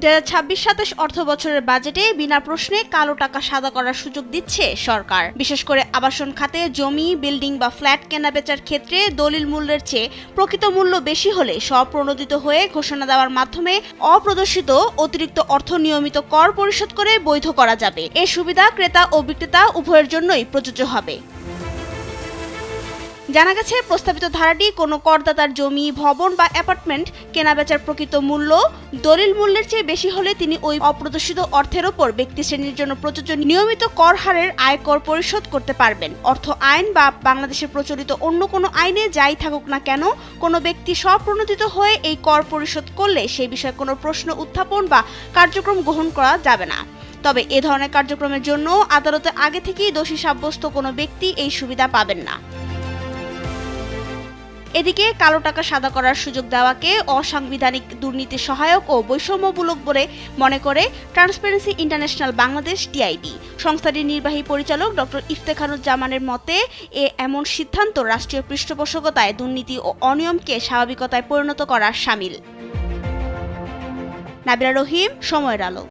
২০২৬-২৭ অর্থবছরের বাজেটে বিনা প্রশ্নে কালো টাকা সাদা করার সুযোগ দিচ্ছে সরকার। বিশেষ করে আবাসন খাতে জমি, বিল্ডিং বা ফ্ল্যাট কেনাবেচার ক্ষেত্রে দলিল মূল্যের চেয়ে প্রকৃত মূল্য বেশি হলে স্বপ্রণোদিত হয়ে ঘোষণা দেওয়ার মাধ্যমে অপ্রদর্শিত অতিরিক্ত অর্থ নিয়মিত কর পরিশোধ করে বৈধ করা যাবে। এ সুবিধা ক্রেতা ও বিক্রেতা উভয়ের জন্যই প্রযোজ্য হবে। জানা গেছে, প্রস্তাবিত ধারাটি কোনো করদাতার জমি, ভবন বা অ্যাপার্টমেন্ট কেনাবেচার প্রকৃত মূল্য দলিল মূল্যের চেয়ে বেশি হলে তিনি ওই অপ্রদর্শিত অর্থের ওপর ব্যক্তিশ্রেণীর জন্য প্রযোজ্য নিয়মিত কর হারের আয়কর পরিশোধ করতে পারবেন। অর্থ আইন বা বাংলাদেশের প্রচলিত অন্য কোনো আইনে যাই থাকুক না কেন, কোনো ব্যক্তি স্বপ্রণোদিত হয়ে এই কর পরিশোধ করলে সেই বিষয়ে কোনো প্রশ্ন উত্থাপন বা কার্যক্রম গ্রহণ করা যাবে না। তবে এ ধরনের কার্যক্রমের জন্য আদালতে আগে থেকেই দোষী সাব্যস্ত কোনো ব্যক্তি এই সুবিধা পাবেন না। এদিকে কালো টাকা সাদা করার সুযোগ দেওয়াকে অসাংবিধানিক, দুর্নীতি সহায়ক ও বৈষম্যমূলক বলে মনে করে ট্রান্সপারেন্সি ইন্টারন্যাশনাল বাংলাদেশ টিআইবি। সংস্থাটির নির্বাহী পরিচালক ডক্টর ইফতেখারুজ্জামানের মতে, এমন সিদ্ধান্ত রাষ্ট্রীয় পৃষ্ঠপোষকতায় দুর্নীতি ও অনিয়মকে স্বাভাবিকতায় পরিণত করা শামিল। নাবিলা রহিম, সময়ের আলো।